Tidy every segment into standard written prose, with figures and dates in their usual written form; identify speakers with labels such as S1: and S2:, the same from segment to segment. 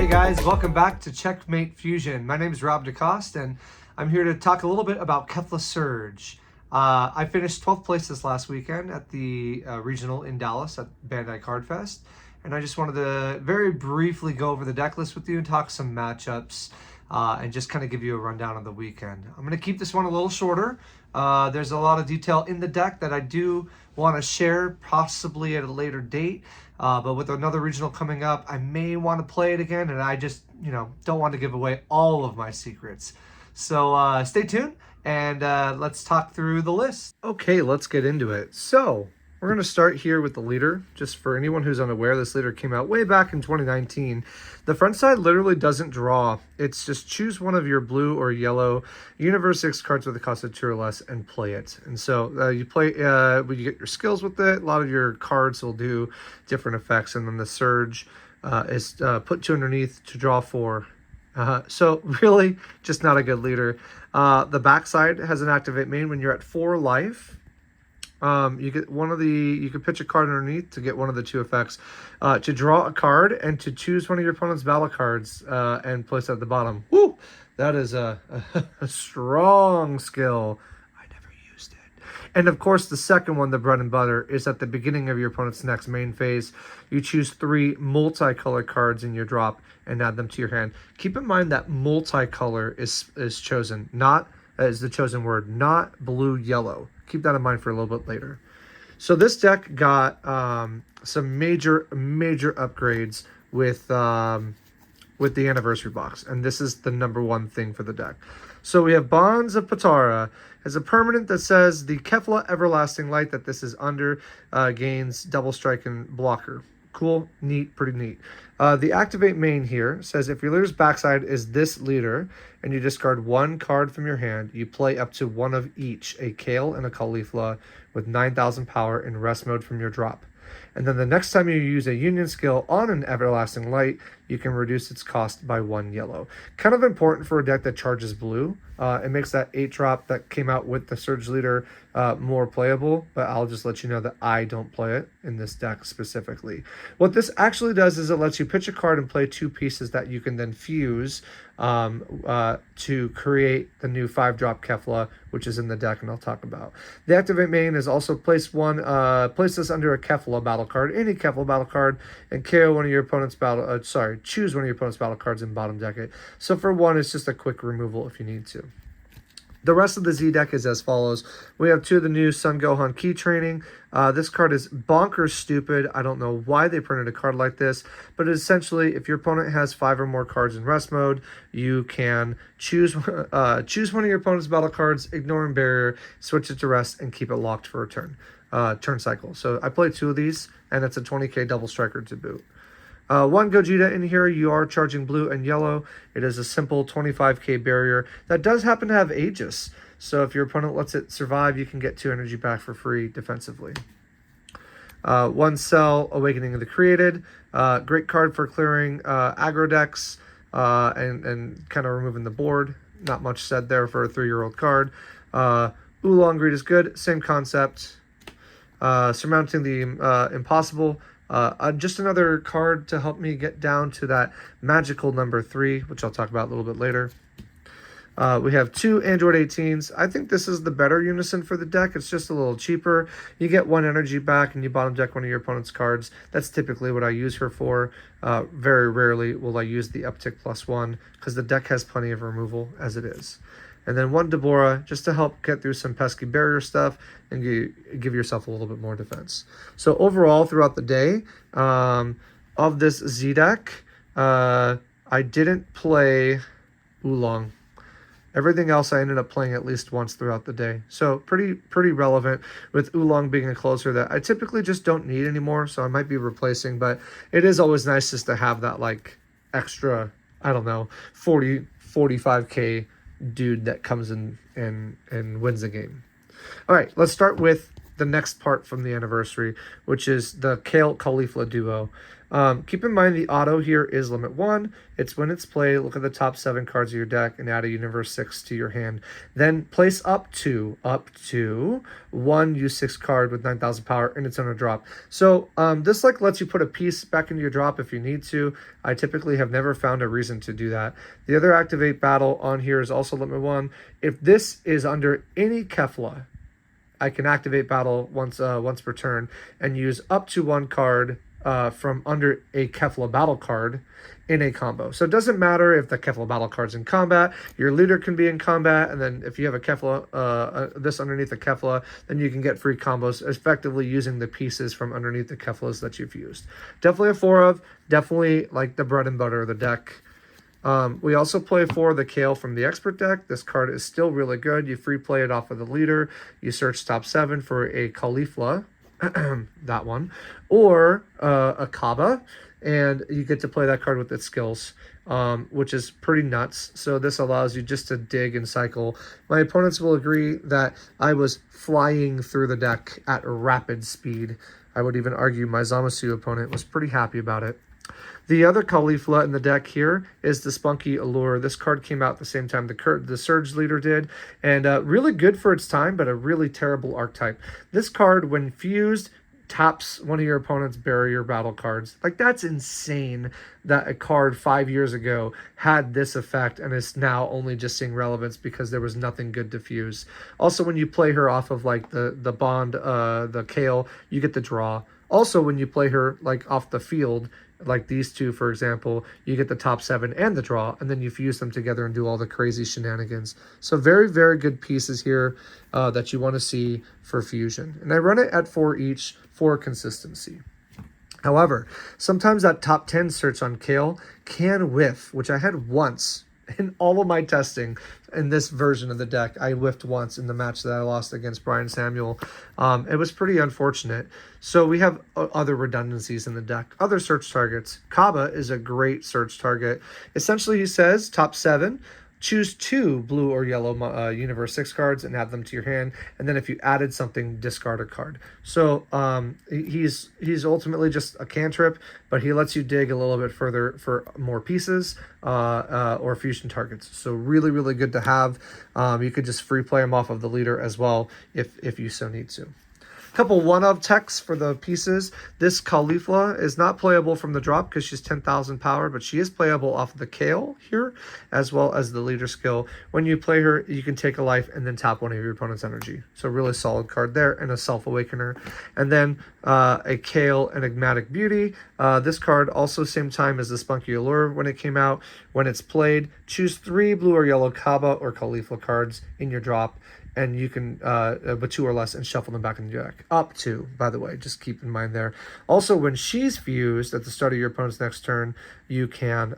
S1: Hey guys, welcome back to Checkmate Fusion. My name is Robert Decoste, and I'm here to talk a little bit about Kefla Surge. I finished 12th place this last weekend at the regional in Dallas at Bandai Cardfest, and I just wanted to very briefly go over the deck list with you and talk some matchups and just kind of give you a rundown of the weekend. I'm going to keep this one a little shorter. There's a lot of detail in the deck that I do want to share, possibly at a later date. But with another regional coming up, I may want to play it again, and I just, don't want to give away all of my secrets. So stay tuned, and let's talk through the list. Okay, let's get into it. So we're going to start here with the leader. Just for anyone who's unaware, this leader came out way back in 2019. The front side literally doesn't draw. It's just choose one of your blue or yellow Universe 6 cards with a cost of 2 or less and play it. And so you play, when you get your skills with it, a lot of your cards will do different effects. And then the Surge is put 2 underneath to draw 4. So really just not a good leader. The backside has an activate main when you're at 4 life. You get you can pitch a card underneath to get one of the 2 effects, to draw a card and to choose one of your opponent's battle cards and place it at the bottom. Woo! That is a strong skill. I never used it. And of course, the second one, the bread and butter, is at the beginning of your opponent's next main phase. You choose 3 multicolored cards in your drop and add them to your hand. Keep in mind that multicolor is chosen, is the chosen word, not blue, yellow. Keep that in mind for a little bit later. So this deck got some major upgrades with the anniversary box, and this is the #1 thing for the deck. So we have Bonds of Patara as a permanent that says the Kefla Everlasting Light that this is under gains double strike and blocker. Cool, neat, pretty neat. The activate main here says if your leader's backside is this leader and you discard 1 card from your hand, you play up to 1 of each, a Kale and a Caulifla with 9,000 power in rest mode from your drop. And then the next time you use a union skill on an Everlasting Light, you can reduce its cost by 1 yellow. Kind of important for a deck that charges blue. It makes that 8-drop that came out with the Surge leader more playable, but I'll just let you know that I don't play it in this deck specifically. What this actually does is it lets you pitch a card and play 2 pieces that you can then fuse to create the new 5-drop Kefla, which is in the deck, and I'll talk about. The activate main is also place this under a Kefla battle card, any Kefla battle card, and KO one of your opponent's choose one of your opponent's battle cards and bottom deck it. So for 1, it's just a quick removal if you need to. The rest of the Z deck is as follows. We have 2 of the new Sun Gohan Key Training. This card is bonkers stupid. I don't know why they printed a card like this, but essentially, if your opponent has 5 or more cards in rest mode, you can choose one of your opponent's battle cards, ignoring barrier, switch it to rest, and keep it locked for a turn cycle. So I play 2 of these, and it's a 20k double striker to boot. 1 Gogeta in here, you are charging blue and yellow. It is a simple 25k barrier that does happen to have Aegis. So if your opponent lets it survive, you can get 2 energy back for free defensively. 1 Cell, Awakening of the Created. Great card for clearing aggro decks and kind of removing the board. Not much said there for a 3-year-old card. Oolong Greed is good, same concept. Surmounting the Impossible. Just another card to help me get down to that magical number 3, which I'll talk about a little bit later. We have 2 Android 18s. I think this is the better unison for the deck. It's just a little cheaper. You get 1 energy back and you bottom deck one of your opponent's cards. That's typically what I use her for. Very rarely will I use the uptick +1 because the deck has plenty of removal as it is. And then 1 Deborah, just to help get through some pesky barrier stuff and give yourself a little bit more defense. So overall, throughout the day of this Z deck, I didn't play Oolong. Everything else I ended up playing at least once throughout the day. So pretty relevant, with Oolong being a closer that I typically just don't need anymore, so I might be replacing. But it is always nice just to have that like extra, I don't know, 45k dude that comes in and wins the game. All right, let's start with the next part from the anniversary, which is the Kale Caulifla duo. Keep in mind the auto here is limit 1. It's when it's played, look at the top 7 cards of your deck and add a Universe 6 to your hand. Then place up to 1 use 6 card with 9,000 power, and it's on a drop. So this like lets you put a piece back into your drop if you need to. I typically have never found a reason to do that. The other activate battle on here is also limit 1. If this is under any Kefla, I can activate battle once per turn and use up to 1 card from under a Kefla battle card in a combo. So it doesn't matter if the Kefla battle card's in combat, your leader can be in combat, and then if you have a Kefla, this underneath the Kefla, then you can get free combos effectively using the pieces from underneath the Keflas that you've used. Definitely a 4 of, definitely like the bread and butter of the deck. We also play for the Kale from the Expert deck. This card is still really good. You free play it off of the leader. You search top 7 for a Kefla, that one, or a Kaba, and you get to play that card with its skills, which is pretty nuts. So this allows you just to dig and cycle. My opponents will agree that I was flying through the deck at rapid speed. I would even argue my Zamasu opponent was pretty happy about it. The other Kefla in the deck here is the Spunky Allure. This card came out at the same time the Surge leader did, and really good for its time, but a really terrible archetype. This card, when fused, taps one of your opponent's barrier battle cards. Like, that's insane that a card 5 years ago had this effect and is now only just seeing relevance because there was nothing good to fuse. Also, when you play her off of like the Bond, the Kale, you get the draw. Also, when you play her like off the field, like these two, for example, you get the top 7 and the draw, and then you fuse them together and do all the crazy shenanigans. So very, very good pieces here that you want to see for fusion. And I run it at 4 each for consistency. However, sometimes that top 10 search on Kale can whiff, which I had once in all of my testing in this version of the deck. I whiffed once in the match that I lost against Brian Samuel. It was pretty unfortunate. So we have other redundancies in the deck. Other search targets. Kaba is a great search target. Essentially, he says top 7. Choose 2 blue or yellow Universe 6 cards and add them to your hand. And then if you added something, discard a card. So he's ultimately just a cantrip, but he lets you dig a little bit further for more pieces or fusion targets. So really, really good to have. You could just free play him off of the leader as well if you so need to. Couple one-of techs for the pieces. This Kefla is not playable from the drop because she's 10,000 power, but she is playable off of the Kale here, as well as the leader skill. When you play her, you can take a life and then tap one of your opponent's energy. So really solid card there, and a Self-Awakener. And then a Kale Enigmatic Beauty. This card also same time as the Spunky Allure when it came out. When it's played, choose 3 blue or yellow Kaba or Kefla cards in your drop, and you can, with 2 or less, and shuffle them back in your deck. Up to, by the way, just keep in mind there. Also, when she's fused at the start of your opponent's next turn, you can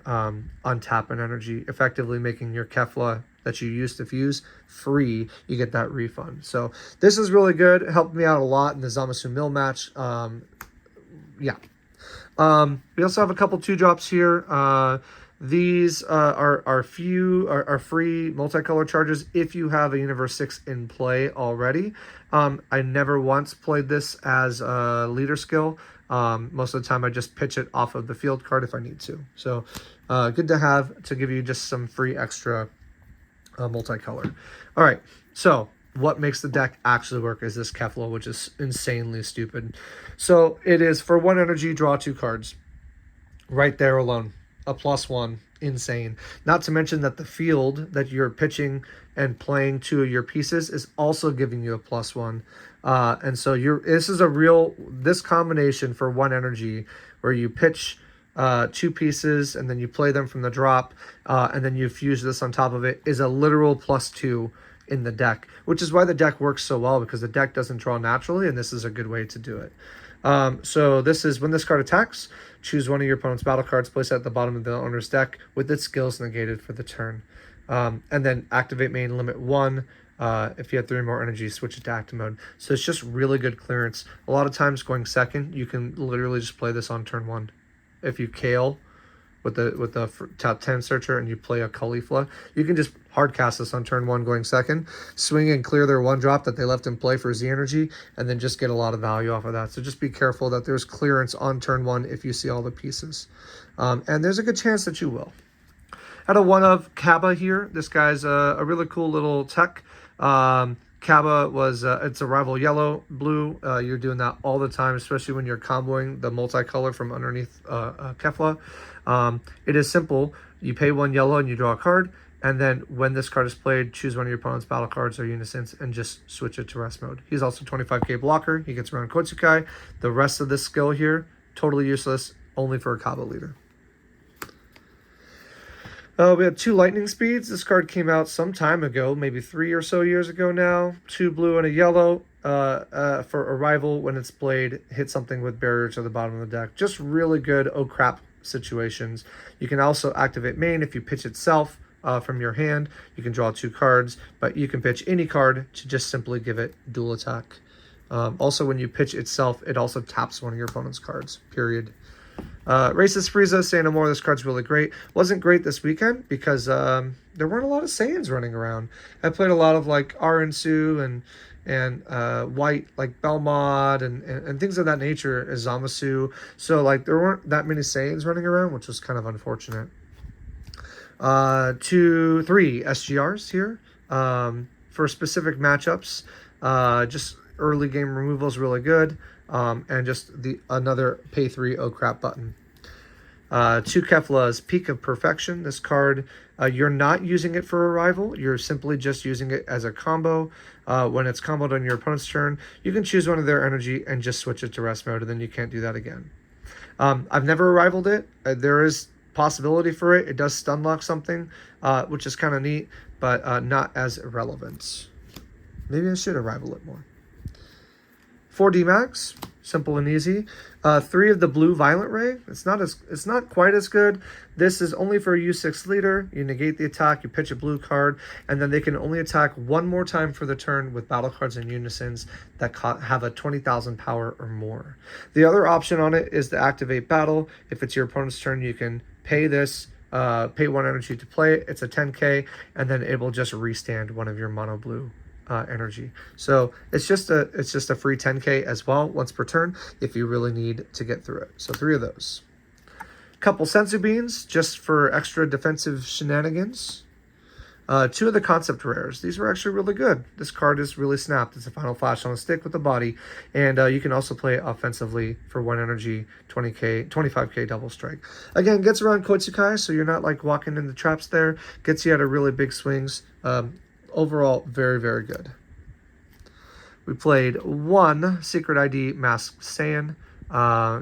S1: untap an energy, effectively making your Kefla that you used to fuse free. You get that refund. So this is really good. It helped me out a lot in the Zamasu Mill match. Yeah. We also have a couple 2-drops here. These are free multicolor charges if you have a Universe 6 in play already. I never once played this as a leader skill. Most of the time I just pitch it off of the field card if I need to. So good to have to give you just some free extra multicolor. All right, so what makes the deck actually work is this Kefla, which is insanely stupid. So it is for 1 energy, draw 2 cards. Right there alone. A +1, insane. Not to mention that the field that you're pitching and playing 2 of your pieces is also giving you a +1. And so this combination for 1 energy where you pitch 2 pieces and then you play them from the drop and then you fuse this on top of it is a literal +2 in the deck, which is why the deck works so well, because the deck doesn't draw naturally, and this is a good way to do it. So this is when this card attacks, choose one of your opponent's battle cards, place it at the bottom of the owner's deck with its skills negated for the turn. And then activate main limit 1. If you have 3 more energy, switch it to active mode. So it's just really good clearance. A lot of times going second, you can literally just play this on turn 1. If you Kale with the top 10 searcher and you play a Kefla, you can just hard cast this on turn 1 going second, swing and clear their 1-drop that they left in play for Z energy, and then just get a lot of value off of that. So just be careful that there's clearance on turn 1 if you see all the pieces. And there's a good chance that you will. Had a 1 of Kaba here. This guy's a really cool little tech. Kaba was, it's a rival yellow, blue. You're doing that all the time, especially when you're comboing the multicolor from underneath Kefla. It is simple. You pay 1 yellow and you draw a card. And then when this card is played, choose one of your opponent's battle cards or unisons and just switch it to rest mode. He's also 25k blocker. He gets around Kotsukai. The rest of this skill here, totally useless, only for a Kaba leader. We have 2 lightning speeds. This card came out some time ago, maybe 3 or so years ago now. 2 blue and a yellow for arrival when it's played. Hit something with barrier to the bottom of the deck. Just really good oh crap situations. You can also activate main if you pitch itself from your hand. You can draw 2 cards, but you can pitch any card to just simply give it dual attack. Also, when you pitch itself, it also taps one of your opponent's cards, period. Racist Frieza, say no more. This card's really great. Wasn't great this weekend because there weren't a lot of Saiyans running around. I played a lot of like Arinsu and white like Belmod and things of that nature as Zamasu. So like there weren't that many Saiyans running around, which was kind of unfortunate. 2, 3 SGRs here for specific matchups. Just early game removal is really good. And just another pay 3 oh crap button. 2 Kefla's Peak of Perfection. This card, you're not using it for arrival. You're simply just using it as a combo. When it's comboed on your opponent's turn, you can choose one of their energy and just switch it to rest mode, and then you can't do that again. I've never arrivaled it. There is possibility for it. It does stun lock something, which is kind of neat, but not as relevant. Maybe I should arrival it more. 4 D-Max, simple and easy. 3 of the blue Violent Ray. It's not quite as good. This is only for a U6 leader. You negate the attack, you pitch a blue card, and then they can only attack 1 more time for the turn with battle cards and unisons that have a 20,000 power or more. The other option on it is to activate battle. If it's your opponent's turn, you can pay this, pay 1 energy to play it. It's a 10k, and then it will just restand one of your mono blue energy. So it's just a free 10k as well once per turn if you really need to get through it. So 3 of those. Couple sensu beans just for extra defensive shenanigans. 2 of the concept rares. These were actually really good. This card is really snapped. It's a final flash on a stick with a body, and you can also play it offensively for 1 energy, 20k, 25k double strike. Again, gets around Kotsukai, so you're not like walking in the traps there. Gets you out of really big swings. Overall, very, very good. We played 1 Secret ID Masked Saiyan,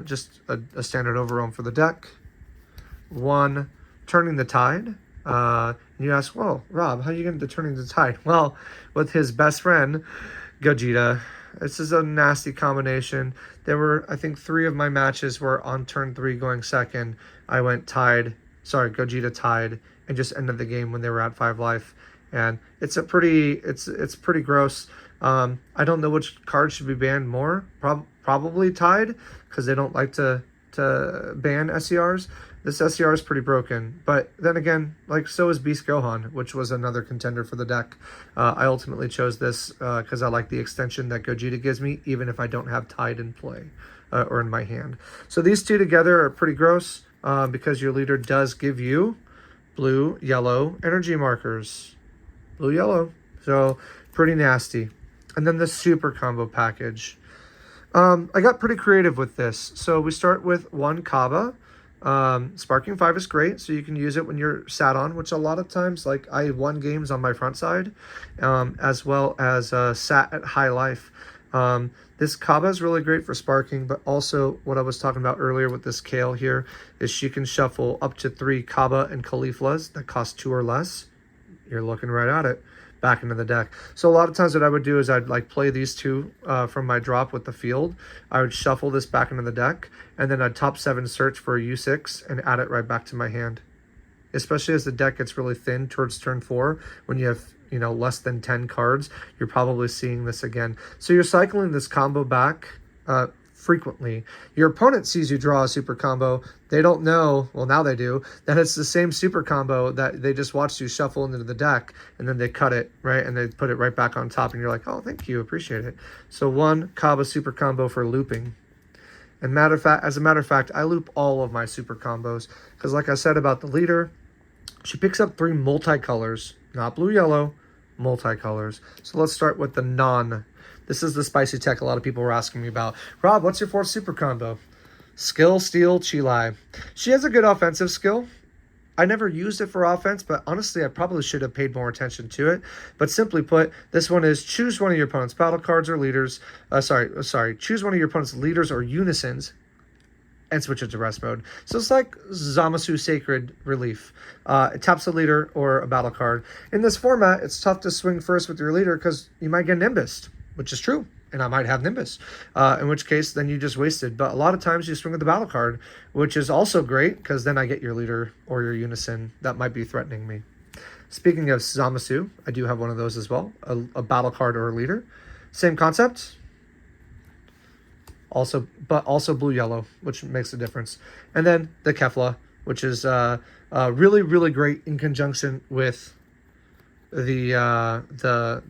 S1: just a standard overroam for the deck. 1 Turning the Tide. And you ask, well, Rob, how are you going to Turning the Tide? Well, with his best friend, Gogeta. This is a nasty combination. There were, I think, 3 of my matches were on turn 3 going second. I went Gogeta tied, and just ended the game when they were at 5 life. And it's pretty gross. I don't know which card should be banned more. Probably Tide, because they don't like to ban SCRs. This SCR is pretty broken. But then again, like so is Beast Gohan, which was another contender for the deck. I ultimately chose this because I like the extension that Gogeta gives me, even if I don't have Tide in play or in my hand. So these 2 together are pretty gross because your leader does give you blue, yellow energy markers. Blue, yellow. So pretty nasty. And then the super combo package. I got pretty creative with this. So we start with 1 Kaba. Sparking 5 is great, so you can use it when you're sat on, which a lot of times, like I won games on my front side, as well as sat at high life. This Kaba is really great for sparking, but also what I was talking about earlier with this Kale here is she can shuffle up to 3 Kaba and Keflas that cost 2 or less. You're looking right at it, back into the deck. So a lot of times what I would do is I'd like play these 2 from my drop with the field. I would shuffle this back into the deck, and then I'd top 7 search for a U6 and add it right back to my hand. Especially as the deck gets really thin towards turn 4, when you have less than 10 cards, you're probably seeing this again. So you're cycling this combo back frequently. Your opponent sees you draw a super combo. They don't know, well, now they do, that it's the same super combo that they just watched you shuffle into the deck, and then they cut it, right? And they put it right back on top, and you're like, oh, thank you, appreciate it. So 1 Kaba super combo for looping. And as a matter of fact, I loop all of my super combos, because like I said about the leader, she picks up 3 multicolors, not blue-yellow, multicolors. So let's start with the non. This is the spicy tech a lot of people were asking me about. Rob, what's your 4th super combo? Skill, Steel, Chilai. She has a good offensive skill. I never used it for offense, but honestly, I probably should have paid more attention to it. But simply put, this one is choose one of your opponent's battle cards or leaders. Choose one of your opponent's leaders or unisons and switch it to rest mode. So it's like Zamasu Sacred Relief. It taps a leader or a battle card. In this format, it's tough to swing first with your leader because you might get Nimbus, which is true. And I might have Nimbus, in which case then you just wasted. But a lot of times you swing with the battle card, which is also great because then I get your leader or your unison that might be threatening me. Speaking of Zamasu, I do have one of those as well, a battle card or a leader. Same concept, but also blue-yellow, which makes a difference. And then the Kefla, which is really, really great in conjunction with the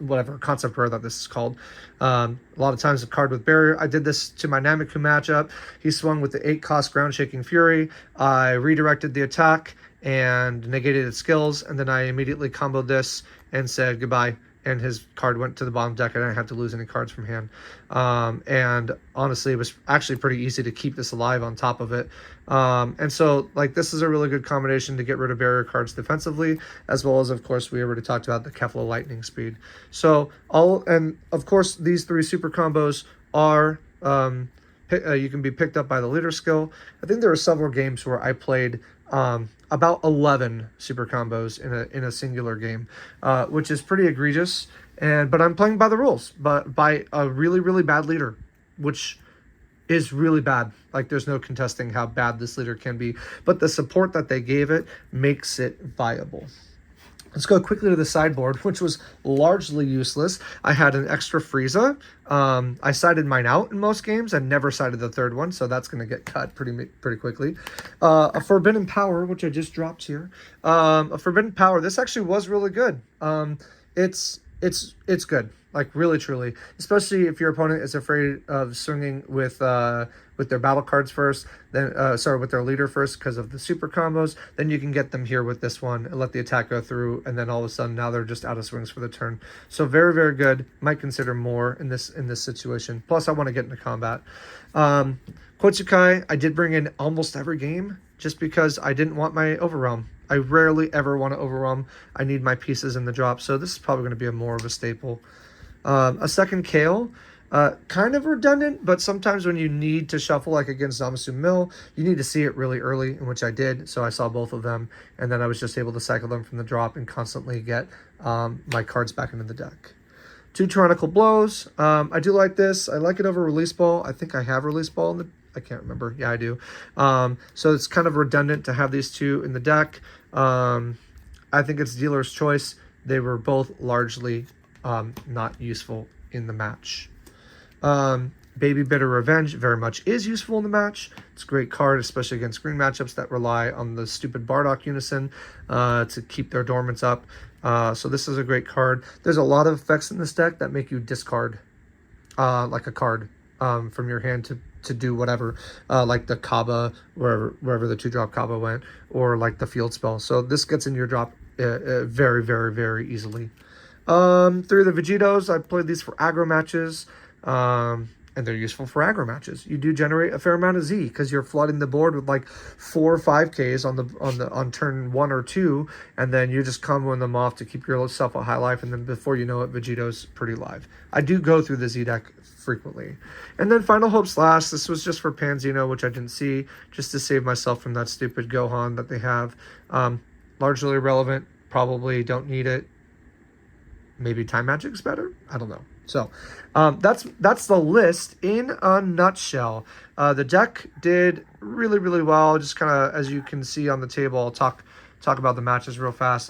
S1: whatever concept rare that this is called. A lot of times a card with barrier. I did this to my Namiku matchup. He swung with the 8-cost Ground Shaking Fury. I redirected the attack and negated its skills, and then I immediately comboed this and said goodbye, and his card went to the bottom deck. I didn't have to lose any cards from hand. And honestly, it was actually pretty easy to keep this alive on top of it. And so, like, this is a really good combination to get rid of barrier cards defensively, as well as, of course, we already talked about the Kefla Lightning Speed. So, and of course, these 3 super combos are, you can be picked up by the leader skill. I think there were several games where I played about 11 super combos in a singular game, which is pretty egregious. But I'm playing by the rules, but by a really, really bad leader, which is really bad. Like, there's no contesting how bad this leader can be, but the support that they gave it makes it viable. Let's go quickly to the sideboard, which was largely useless. I had an extra Frieza. I sided mine out in most games. I never sided the 3rd one, so that's going to get cut pretty quickly. A Forbidden Power, which I just dropped here. A Forbidden Power. This actually was really good. It's good, like really truly, especially if your opponent is afraid of swinging with their battle cards first, then with their leader first because of the super combos. Then you can get them here with this one and let the attack go through, and then all of a sudden now they're just out of swings for the turn. So very, very good. Might consider more in this situation. Plus I want to get into combat. Quotsukai, I did bring in almost every game just because I didn't want my Overwhelm. I rarely ever want to Overwhelm. I need my pieces in the drop, so this is probably going to be more of a staple. A second Kale, kind of redundant, but sometimes when you need to shuffle, like against Zamasu Mill, you need to see it really early, in which I did, so I saw both of them, and then I was just able to cycle them from the drop and constantly get my cards back into the deck. 2 Tyrannical Blows. I do like this. I like it over Release Ball. I think I have Release Ball in the... I can't remember. Yeah, I do. So it's kind of redundant to have these 2 in the deck. I think it's dealer's choice. They were both largely not useful in the match. Baby Bitter Revenge very much is useful in the match. It's a great card, especially against green matchups that rely on the stupid Bardock Unison to keep their dormants up. So this is a great card. There's a lot of effects in this deck that make you discard like a card from your hand to do whatever, like the Kaba, wherever the 2-drop Kaba went, or like the field spell. So this gets in your drop very, very, very easily. 3 of the Vegetos, I played these for aggro matches, and they're useful for aggro matches. You do generate a fair amount of Z because you're flooding the board with like 4 or 5Ks on turn 1 or 2, and then you're just comboing them off to keep yourself a high life, and then before you know it, Vegeto's pretty live. I do go through the Z deck frequently. And then Final Hope Slash, this was just for Panzino, which I didn't see, just to save myself from that stupid Gohan that they have. Largely irrelevant, probably don't need it. Maybe Time Magic's better? I don't know. So that's the list in a nutshell. The deck did really, really well. Just kind of, as you can see on the table, I'll talk about the matches real fast.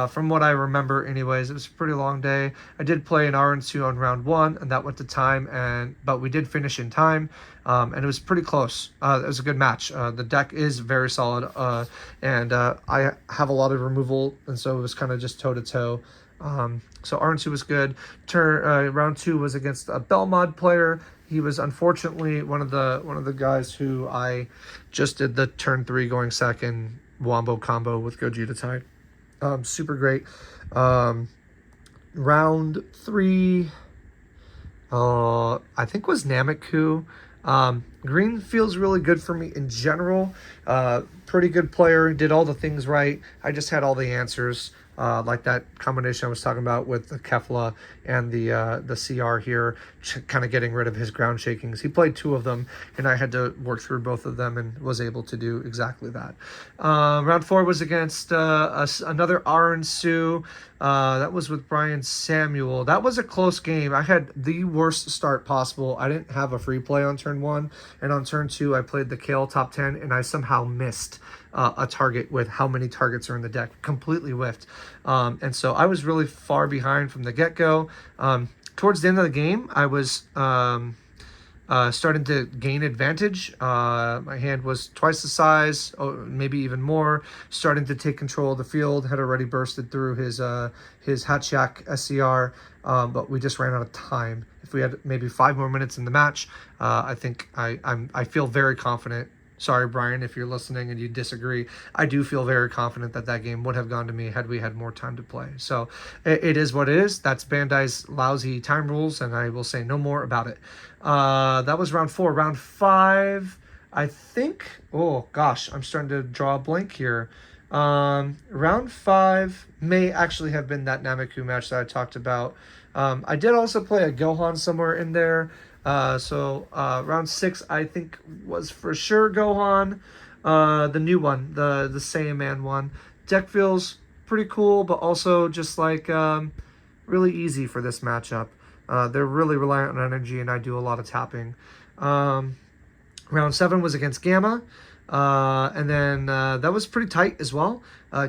S1: From what I remember anyways. It was a pretty long day. I did play an RN2 on round 1, and that went to time, but we did finish in time, and it was pretty close. It was a good match. The deck is very solid, and I have a lot of removal, and so it was kind of just toe-to-toe. So RN2 was good. Round 2 was against a Belmod player. He was unfortunately one of the guys who I just did the turn 3 going second wombo combo with Gogeta Tide. Super great. Round 3, I think was Nameku. Green feels really good for me in general. Pretty good player, did all the things right. I just had all the answers. Like that combination I was talking about with the Kefla and the CR here, kind of getting rid of his ground shakings. He played 2 of them, and I had to work through both of them and was able to do exactly that. Round 4 was against another Aaron Sue. That was with Brian Samuel. That was a close game. I had the worst start possible. I didn't have a free play on turn 1, and on turn 2 I played the Kale top 10, and I somehow missed a target with how many targets are in the deck. Completely whiffed. And so I was really far behind from the get-go. Towards the end of the game, I was starting to gain advantage. My hand was twice the size, maybe even more, starting to take control of the field, had already bursted through his Hatchak SCR, but we just ran out of time. If we had maybe 5 more minutes in the match, I think I feel very confident. Sorry, Brian, if you're listening and you disagree. I do feel very confident that that game would have gone to me had we had more time to play. So it is what it is. That's Bandai's lousy time rules, and I will say no more about it. That was round 4. Round 5, I think. Oh, gosh, I'm starting to draw a blank here. Round 5 may actually have been that Nameku match that I talked about. I did also play a Gohan somewhere in there. So round 6, I think, was for sure Gohan, the new one, the Saiyaman one. Deck feels pretty cool, but also just like really easy for this matchup. They're really reliant on energy, and I do a lot of tapping. Round 7 was against Gamma, and then that was pretty tight as well.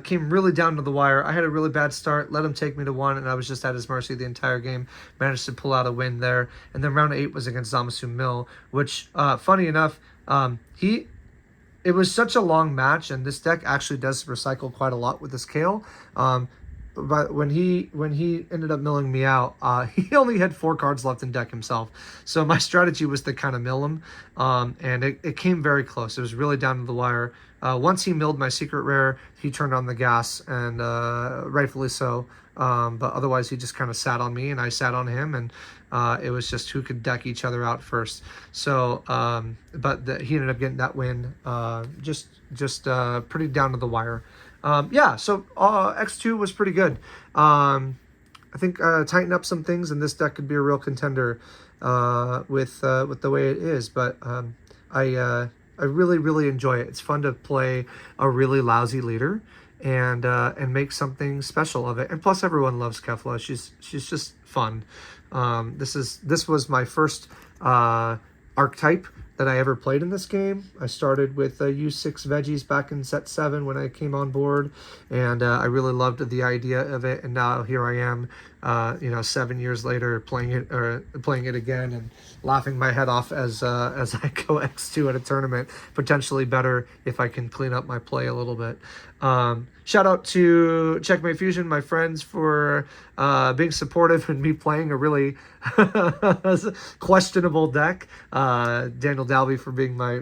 S1: Came really down to the wire. I had a really bad start, let him take me to 1, and I was just at his mercy the entire game. Managed to pull out a win there. And then round 8 was against Zamasu Mill, which, funny enough, it was such a long match, and this deck actually does recycle quite a lot with this Kale. But when he ended up milling me out, he only had 4 cards left in deck himself. So my strategy was to kind of mill him, and it came very close. It was really down to the wire. Once he milled my secret rare, he turned on the gas, and rightfully so. But otherwise, he just kind of sat on me, and I sat on him, and it was just who could deck each other out first. So, he ended up getting that win, just pretty down to the wire. So X2 was pretty good. I think tighten up some things, and this deck could be a real contender with the way it is. But I really, really enjoy it. It's fun to play a really lousy leader and make something special of it. And plus, everyone loves Kefla. She's just fun. This was my first archetype that I ever played in this game. I started with U6 Veggies back in set 7 when I came on board, and I really loved the idea of it. And now here I am, 7 years later, playing it again and laughing my head off as I go X2 at a tournament. Potentially better if I can clean up my play a little bit. Shout out to Checkmate Fusion, my friends, for being supportive and me playing a really questionable deck. Daniel Dalby for being my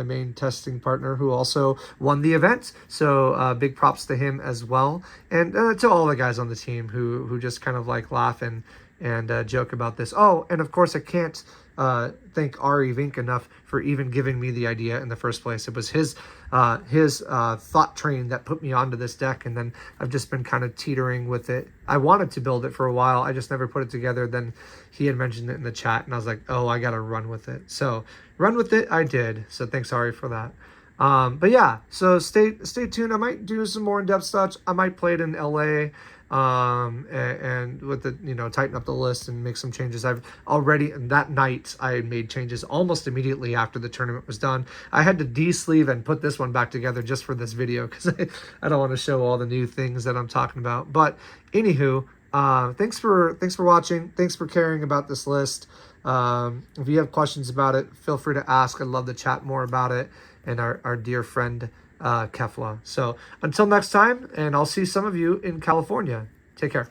S1: main testing partner, who also won the event. So big props to him as well, and to all the guys on the team who just kind of like laugh and joke about this. Oh, and of course I can't thank Ari Vink enough for even giving me the idea in the first place. It was his thought train that put me onto this deck, and then I've just been kind of teetering with it. I wanted to build it for a while, I just never put it together. Then he had mentioned it in the chat, and I was like, oh, I gotta run with it. So run with it I did. So thanks, Ari, for that. But yeah, so stay tuned. I might do some more in-depth stuff. I might play it in LA. and with the, tighten up the list and make some changes. I've already, that night, I made changes almost immediately after the tournament was done. I had to de-sleeve and put this one back together just for this video because I don't want to show all the new things that I'm talking about. But anywho, thanks for watching. Thanks for caring about this list. If you have questions about it, feel free to ask. I'd love to chat more about it and our dear friend Kefla. So until next time, and I'll see some of you in California. Take care.